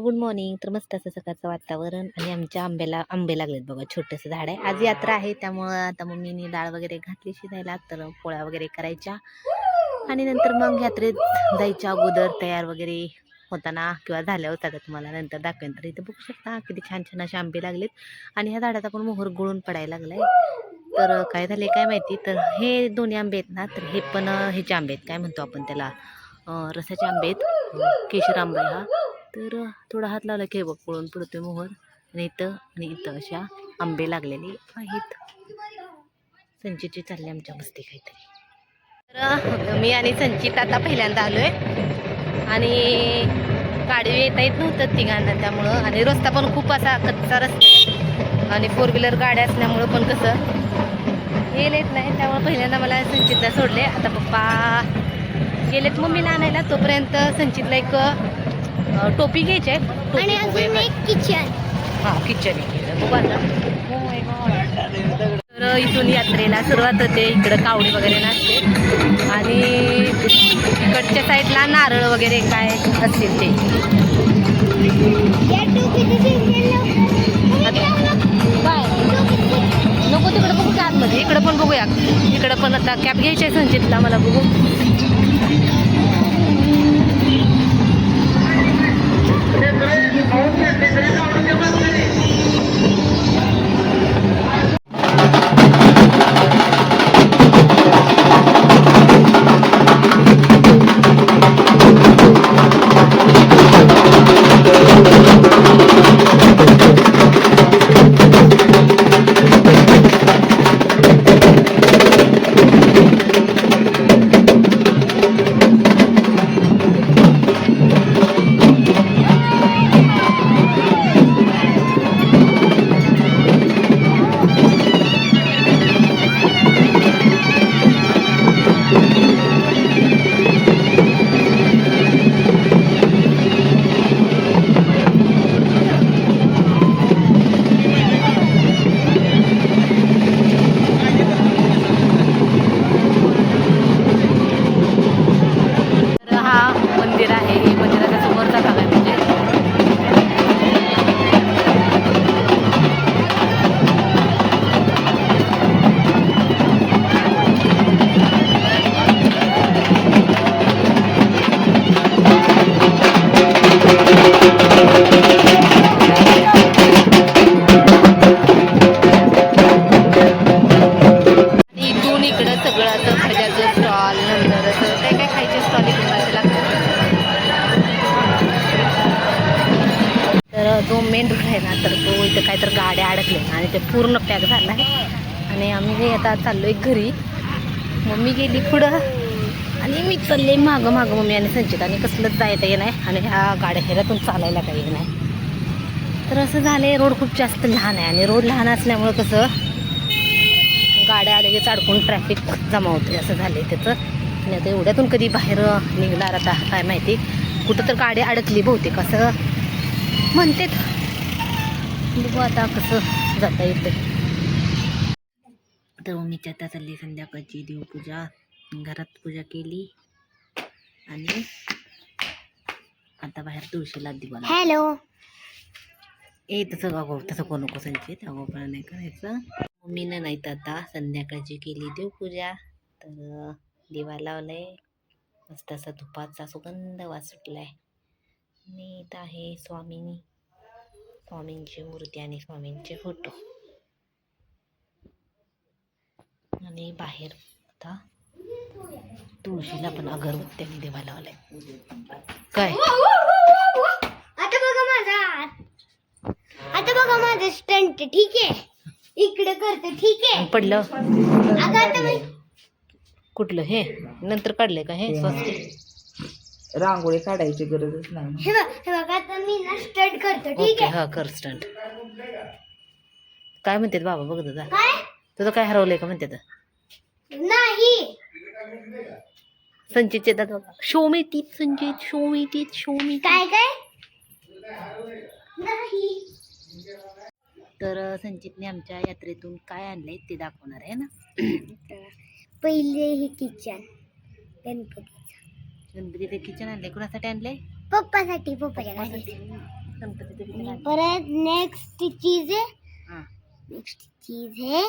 Good morning. तर मस्त असं सकाळचं वातावरण आणि आमच्या आंबे लागलेत बघा. छोटंसं झाड आहे. आज यात्रा आहे त्यामुळं आता मम्मीने डाळ वगैरे घातली शिजायला. तर पोळ्या वगैरे करायच्या आणि नंतर मग यात्रेत जायच्या अगोदर तयार वगैरे होताना किंवा झाल्या होता तुम्हाला नंतर दाखवेन. तर इथं बघू शकता किती छान छान असे आंबे लागलेत आणि ह्या झाडाचा पण मोहर गळून पडायला लागलाय. तर काय झाले काय माहिती. तर हे दोन्ही आंबे आहेत ना, तर हे पण ह्याचे आंबे आहेत, काय म्हणतो आपण त्याला, रसाचे आंबे आहेत. केशर आंबा हा. तर थोडा हात लावला की बघ पळून पडतोय मोहर. आणि इथं अशा आंबे लागलेले आहेत. संचितची चालली आमच्या मस्ती काहीतरी. तर मी आणि संचित आता पहिल्यांदा आलोय आणि गाडी येता येत नव्हतं तिघांना त्यामुळं. आणि रस्ता पण खूप असा कच्चा रस्ता आहे आणि 4 व्हीलर गाड्या असल्यामुळं पण कसं येत नाही. त्यामुळे पहिल्यांदा मला संचितला सोडले. आता पप्पा गेलेत मम्मीला आणायला. तोपर्यंत संचितला एक टोपी घ्यायची आहे आणि अजून एक किचन. हां किचन आहे बघू आता. तर इथून यात्रेला सुरुवात होते. इकडं कावडी वगैरे नाचते आणि इकडच्या साईडला नारळ वगैरे काय असतील ते. काय नको तिकडं बघू का आतमध्ये. इकडं पण बघूया. इकडं पण आता कॅप घ्यायची आहे संचितला. मला बघू मंदिर आहे. हे मंदिराच्या समोरचा भाग आहे. म्हणजे इथून इकडं सगळं असं भज्याचं स्टॉल, नंतर असं काय काय खायचे स्टॉल इकडून असे लागतात. तर जो मेन रोड आहे ना, तर तो इथं काय तर गाड्या अडकल्या आणि ते पूर्ण पॅक झाला आहे. आणि आम्ही आता चाललोय घरी. मम्मी गेली पुढं आणि मी चालले मागं मम्मी आणि संचित. आणि कसलंच जायचं ये नाही आणि ह्या गाड्या ह्याच्यातून चालायला काही नाही. तर असं झालं. रोड खूप जास्त लहान आहे आणि रोड लहान असल्यामुळं कसं गाड्या आले की अडकून ट्रॅफिक जमा होते. असं झालं आहे त्याचं. आणि आता एवढ्यातून कधी बाहेर निघणार आता काय माहिती. कुठं तर गाडी अडकली बहुतेक असं म्हणते. बघू आता कसं जाता येतं. तर मम्मीची आता चालली संध्याकाळची देवपूजा. घरात पूजा केली आणि आता बाहेर तुळशीला दिवा. हॅलो तसं कोण नको संचित. अगोपणा नाही करायचं. मम्मीनं नाही तर आता संध्याकाळची केली देवपूजा. तर दिवा लावलाय. मस्त असा धुपाचा सुगंध वास सुटलाय. आणि इथं आहे स्वामींची मूर्ती आणि स्वामींचे फोटो. आणि बाहेर आता तुळशीला पण अगरबत्त्याने दिवा लावलाय. काय आता बघा माझं स्टंट. ठीक आहे इकडे करते. ठीक आहे पडलं. आता कुठलं हे नंतर काढलंय का हे स्वस्त रांगोळी काढायची गरजच नाही. हे बघा आता मी ना स्टंट करतो. ठीक आहे हा कर स्टंट. काय म्हणतात बाबा बघ दादा. काय तुझं काय हरवलंय का म्हणतात. नाही संचितचे दादा शो मी टीप. संचित शो मी टीप. शो मी काय नाही. तर संचितने आमच्या यात्रेतून काय आणलंय ते दाखवणार आहे ना. पहिले हे किचन गणपतीचं. गणपतीचं किचन आणलंय. कुणासाठी आणलंय. पप्पासाठी पप्पाच्या गाडीसाठी. गणपतीचं किती गाणं? परत नेक्स्ट चीज आहे, हां. नेक्स्ट चीज आहे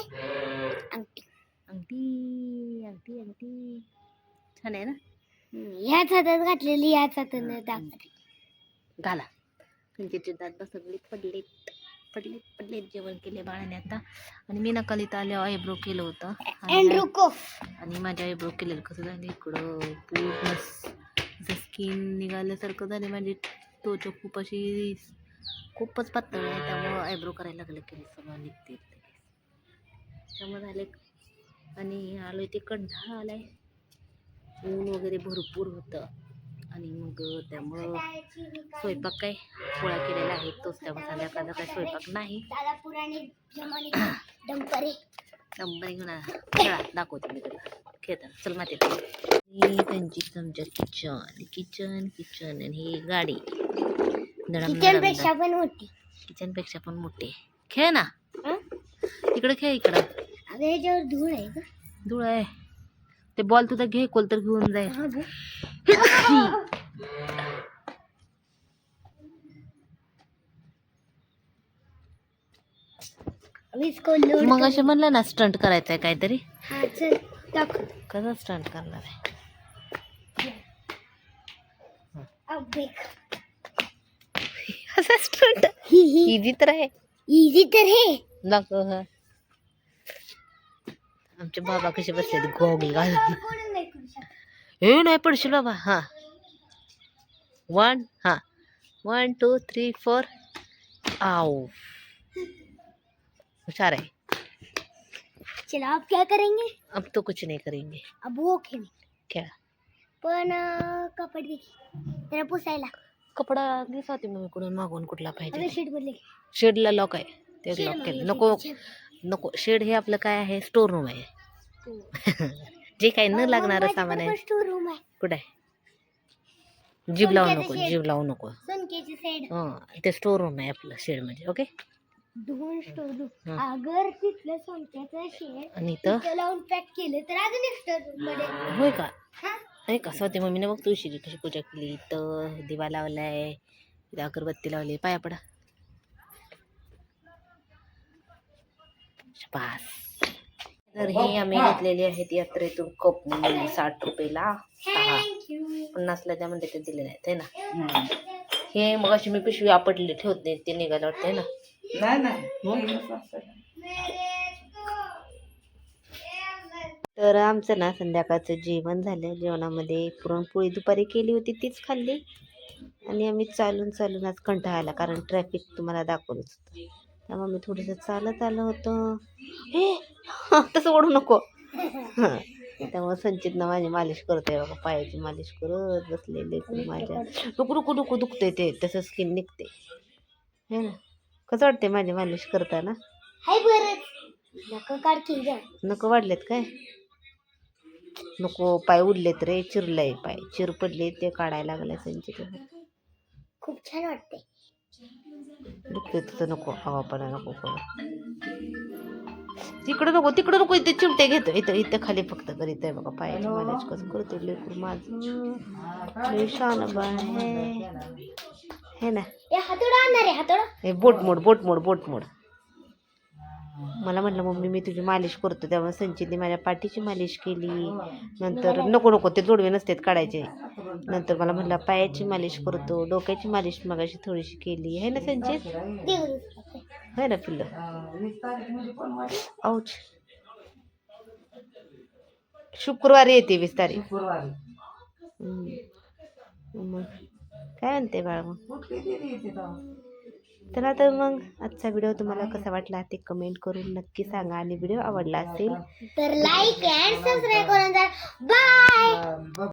अंगठी. अंगठी अंगठी अंगठी छान आहे ना. ह्याच हातात घातलेली, ह्याच हातानं दाखवली. घाला. त्यांचे दात सगळे पडलेत पडलेत पडलेत. जेवण केले बाळाने आता. आणि मी नकालीत आले आयब्रो केलं होतं अँड्रू कोफ. आणि माझ्या आयब्रो केलेलं कसं झालं इकडं पूर्ण असं स्किन निघाल्यासारखं झालं. माझी त्वचा खूप अशी खूपच पातळ आहे, त्यामुळं आयब्रो करायला लागलं केले सगळं निघते त्यामुळे झाले. आणि आलोय ते कंठाळा आलाय, ऊन वगैरे भरपूर होतं आणि मग त्यामुळं स्वयंपाक काय पोळा केलेला आहे तोच, त्यामुळे संध्याकाळचा काय स्वयंपाक नाही. दादा पुराणे जमाने डंपरे नंबर घेऊन खेळा दाखवते मी तुला खेळताना. चल माते त्यांची चमचा किचन किचन किचन आणि ही गाडी किचन पेक्षा पण मोठी. किचनपेक्षा पण मोठी. खेळ ना हं? इकडं खेळ इकडं. अगं याच्यावर धूळ आहे का? धूळ आहे ते बॉल तुझा घे कोल तर घेऊन जाईल. हा बघ. विस्को लोड मग असे म्हणलं ना स्टंट करायचं आहे काहीतरी. हा चल दाखव. कसं स्टंट करणार आहे? अबे असं स्टंट इझी तर आहे. इझी तर हे. दाखव. हा आमचे बाबा कसे बसले गॉगल घालून. कोण नाही करू शकत. हे नाही पडशील बाबा. हा 1 हा 1 2 3 4 आओ हुशार है. चलो आप क्या करेंगे? अब तो कुछ नहीं करेंगे. अब वो खेळेंगे. क्या पण कपडे दे त्याला पुसायला. कपडा घेसा होती मग कुठून मागून कुठला अगं पाहिजे. शीट बदले. शेडला लॉक आहे ते लॉक केलं. नको नको शेड हे आपलं काय आहे स्टोर रूम आहे. जे काही न लागणारं सामान आहे. स्टोर रूम आहे. कुठे आहे? जीभ लावू नको जीभ लावू नको. सोनकेची साईड. हां ते स्टोर रूम आहे आपलं शेड मध्ये. ओके. दोन स्टोर रूम. हं. अगर तिथलं सोनक्याचं शेड आणि इथं तिथं लावून पॅक केलं तर अजून एक स्टोर रूम मध्ये. होय का? हा? नाही का स्वतः मम्मीने बघ तुळशीची कशी पूजा केली. इथं दिवा लावलाय, इथं अगरबत्ती लावली. पाया पडा. पास. तर ही आम्ही घेतलेली आहेत यात्रेतून कप 60 रुपयाला 6. थँक्यू. 50ला त्या म्हणते ते दिले नाहीत आहे ना. हे मग अशी मी पिशवी आपटली ठेवत नाही ते निघायला वाटतंय ना. तर आमचं ना संध्याकाळचं जेवण झालं. जेवणामध्ये पुरणपोळी दुपारी केली होती तीच खाल्ली आणि आम्ही चालून आज कंटाळा आला कारण ट्रॅफिक तुम्हाला दाखवलंच होतं. त्यामुळे मी थोडंसं चालत आलं होतं. हे तसं ओढू नको. हां त्यामुळे संचितनं माझी मालिश करतोय बघा. पायाची मालिश करत बसलेले माझ्या. नको नको नको दुखते ते तसं स्किन निघते हे ना. कसं वाटते माझी मालिश करताना? हाय बरं नको काढ जा. नको वाढलेत काय? नको पाय उडलेत रे. चिरलंय पाय चिर पडले ते काढायला लागलाय संचित. खूप छान वाटते. दुखते तुझं नको हवापणा नको करू. तिकडं नको इथे चिमटे घेतो. इथं खाली फक्त करीत आहे बघा. पायाची मालिश कसं करतो लेकरू माझं. लय शान बाळ हे ना. हे हातोडा आणणार आहे हातोडा. हे बोट मोड. मला म्हटलं मम्मी मी तुझी मालिश करतो. त्यामुळे संचितने माझ्या पाठीची मालिश केली. नंतर नको ते जोडवे नसतात काढायचे. नंतर मला म्हटलं पायाची मालिश करतो. डोक्याची मालिश मगाशी थोडीशी केली आहे ना संचित. है ना पिल्लं. औच शुक्रवारी येते 20 तारीख. मग काय म्हणते बाळ मग. तर आता मग आजचा व्हिडिओ तुम्हाला कसा वाटला ते कमेंट करून नक्की सांगा. आणि व्हिडिओ आवडला असेल तर लाईक अँड सबस्क्राईब करून जा. बाय.